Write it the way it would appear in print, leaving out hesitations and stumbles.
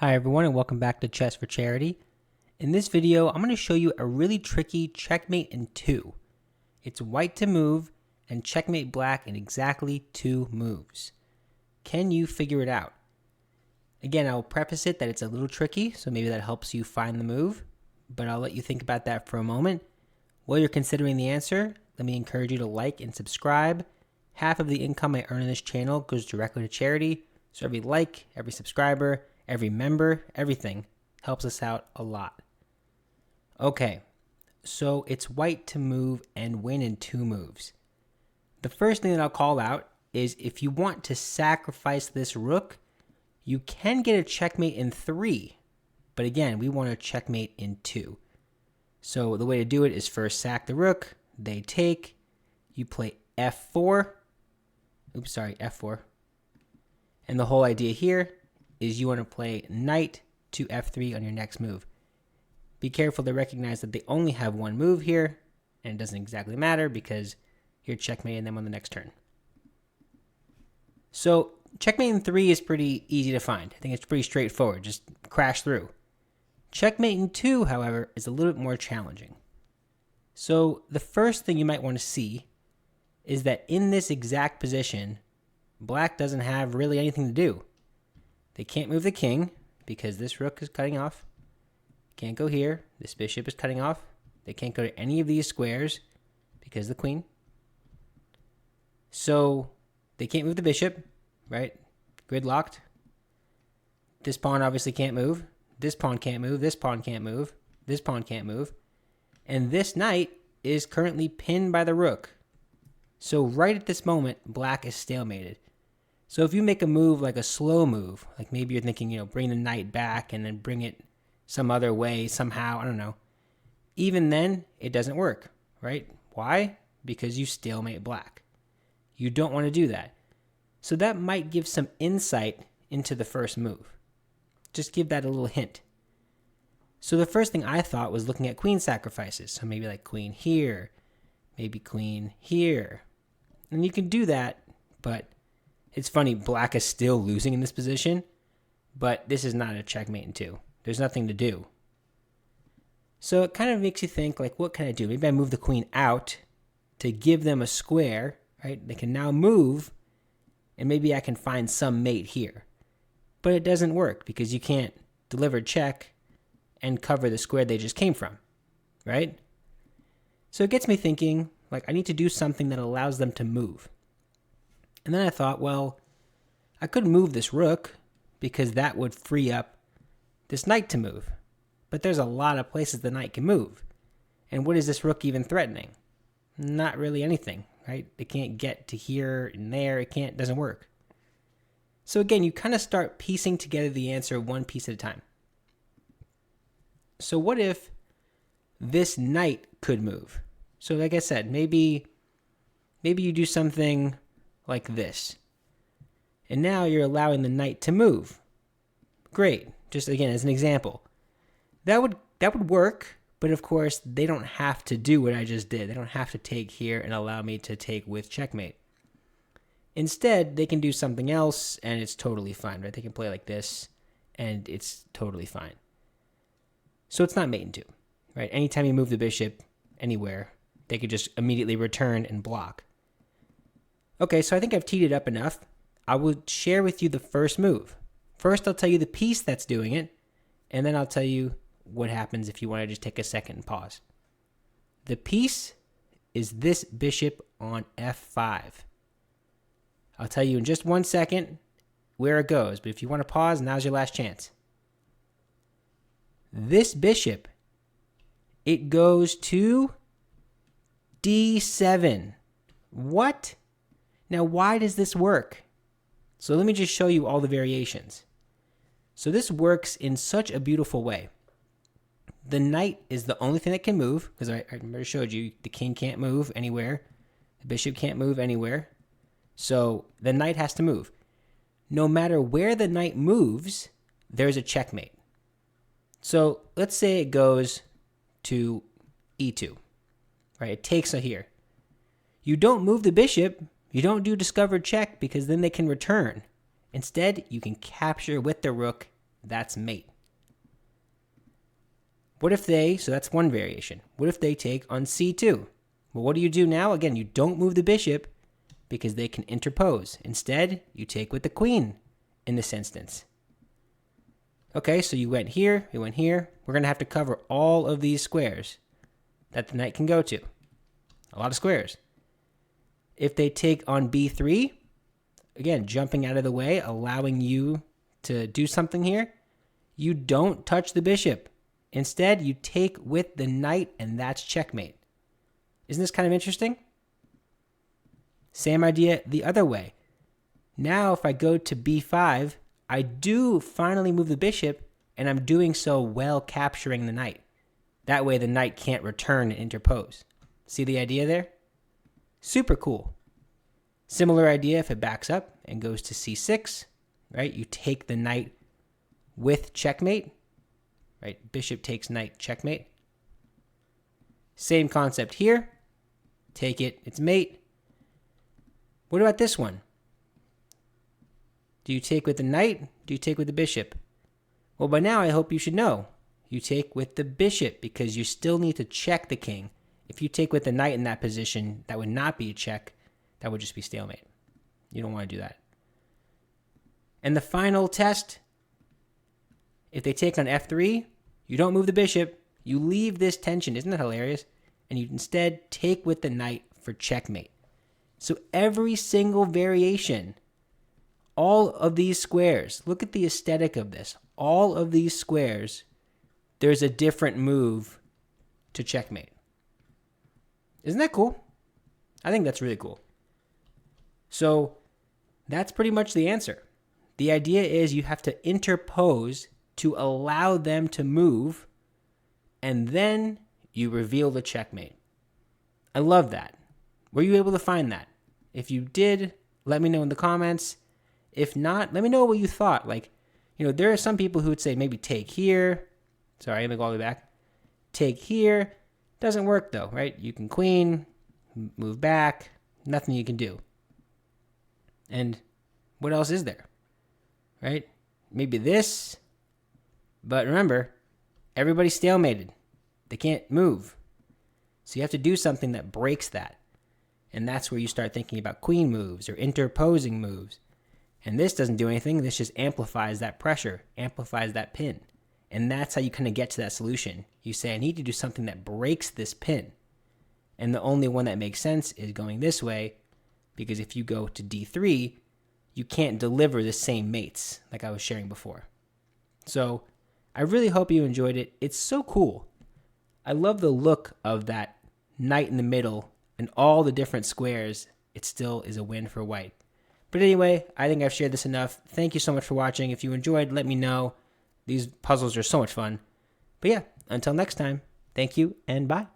Hi everyone and welcome back to Chess for Charity. In this video, I'm going to show you a really tricky checkmate in 2. It's white to move and checkmate black in exactly 2 moves. Can you figure it out? Again, I'll preface it that it's a little tricky, so maybe that helps you find the move, but I'll let you think about that for a moment. While you're considering the answer, let me encourage you to like and subscribe. Half of the income I earn in this channel goes directly to charity, so every like, every subscriber, every member, everything helps us out a lot. Okay, so it's white to move and win in 2 moves. The first thing that I'll call out is if you want to sacrifice this rook, you can get a checkmate in 3, but again, we want a checkmate in 2. So the way to do it is first sack the rook, they take, you play f4, f4, and the whole idea here is you want to play knight to f3 on your next move. Be careful to recognize that they only have one move here, and it doesn't exactly matter because you're checkmating them on the next turn. So checkmate in 3 is pretty easy to find. I think it's pretty straightforward, just crash through. Checkmate in 2, however, is a little bit more challenging. So the first thing you might want to see is that in this exact position, black doesn't have really anything to do. They can't move the king because this rook is cutting off. Can't go here. This bishop is cutting off. They can't go to any of these squares because the queen. So they can't move the bishop, right? Gridlocked. This pawn obviously can't move. This pawn can't move. This pawn can't move. This pawn can't move. And this knight is currently pinned by the rook. So right at this moment, black is stalemated. So if you make a move like a slow move, like maybe you're thinking, bring the knight back and then bring it some other way, somehow, I don't know. Even then, it doesn't work, right? Why? Because you stalemate black. You don't want to do that. So that might give some insight into the first move. Just give that a little hint. So the first thing I thought was looking at queen sacrifices. So maybe like queen here, maybe queen here. And you can do that, but it's funny, black is still losing in this position, but this is not a checkmate in 2. There's nothing to do. So it kind of makes you think, like, what can I do? Maybe I move the queen out to give them a square, right? They can now move, and maybe I can find some mate here. But it doesn't work because you can't deliver check and cover the square they just came from, right? So it gets me thinking, like, I need to do something that allows them to move. And then I thought, well, I could move this rook because that would free up this knight to move. But there's a lot of places the knight can move. And what is this rook even threatening? Not really anything, right? It can't get to here and there. It doesn't work. So again, you kind of start piecing together the answer one piece at a time. So what if this knight could move? So like I said, maybe you do something like this. And now you're allowing the knight to move. Great. Just again, as an example. That would work, but of course, they don't have to do what I just did. They don't have to take here and allow me to take with checkmate. Instead, they can do something else, and it's totally fine, right? They can play like this, and it's totally fine. So it's not mate in 2, right? Anytime you move the bishop anywhere, they could just immediately return and block. Okay, so I think I've teed it up enough. I will share with you the first move. First, I'll tell you the piece that's doing it, and then I'll tell you what happens if you want to just take a second and pause. The piece is this bishop on f5. I'll tell you in just 1 second where it goes, but if you want to pause, now's your last chance. This bishop, it goes to d7. What? Now, why does this work? So let me just show you all the variations. So this works in such a beautiful way. The knight is the only thing that can move, because I remember showed you the king can't move anywhere. The bishop can't move anywhere. So the knight has to move. No matter where the knight moves, there's a checkmate. So let's say it goes to e2. Right? It takes here. You don't move the bishop. You don't do discovered check because then they can return. Instead, you can capture with the rook that's mate. What if they, so that's one variation. What if they take on c2? Well, what do you do now? Again, you don't move the bishop because they can interpose. Instead, you take with the queen in this instance. Okay, so you went here, you went here. We're going to have to cover all of these squares that the knight can go to. A lot of squares. If they take on b3, again, jumping out of the way, allowing you to do something here, you don't touch the bishop. Instead, you take with the knight, and that's checkmate. Isn't this kind of interesting? Same idea the other way. Now, if I go to b5, I do finally move the bishop, and I'm doing so while capturing the knight. That way, the knight can't return and interpose. See the idea there? Super cool. Similar idea if it backs up and goes to c6, right? You take the knight with checkmate, right? Bishop takes knight, checkmate. Same concept here. Take it, it's mate. What about this one? Do you take with the knight? Do you take with the bishop? Well, by now I hope you should know. You take with the bishop because you still need to check the king. If you take with the knight in that position, that would not be a check. That would just be stalemate. You don't want to do that. And the final test, if they take on f3, you don't move the bishop. You leave this tension. Isn't that hilarious? And you instead take with the knight for checkmate. So every single variation, all of these squares, look at the aesthetic of this. All of these squares, there's a different move to checkmate. Isn't that cool? I think that's really cool. So that's pretty much the answer. The idea is you have to interpose to allow them to move, and then you reveal the checkmate. I love that. Were you able to find that? If you did, let me know in the comments. If not, let me know what you thought. Like, there are some people who would say maybe take here. Sorry, I'm going to go all the way back. Take here. Doesn't work though, right? You can queen, move back, nothing you can do. And what else is there, right? Maybe this, but remember, everybody's stalemated. They can't move. So you have to do something that breaks that. And that's where you start thinking about queen moves or interposing moves. And this doesn't do anything. This just amplifies that pressure, amplifies that pin. And that's how you kind of get to that solution. You say, I need to do something that breaks this pin. And the only one that makes sense is going this way, because if you go to d3, you can't deliver the same mates like I was sharing before. So I really hope you enjoyed it. It's so cool. I love the look of that knight in the middle and all the different squares. It still is a win for white. But anyway, I think I've shared this enough. Thank you so much for watching. If you enjoyed, let me know. These puzzles are so much fun. But yeah, until next time, thank you and bye.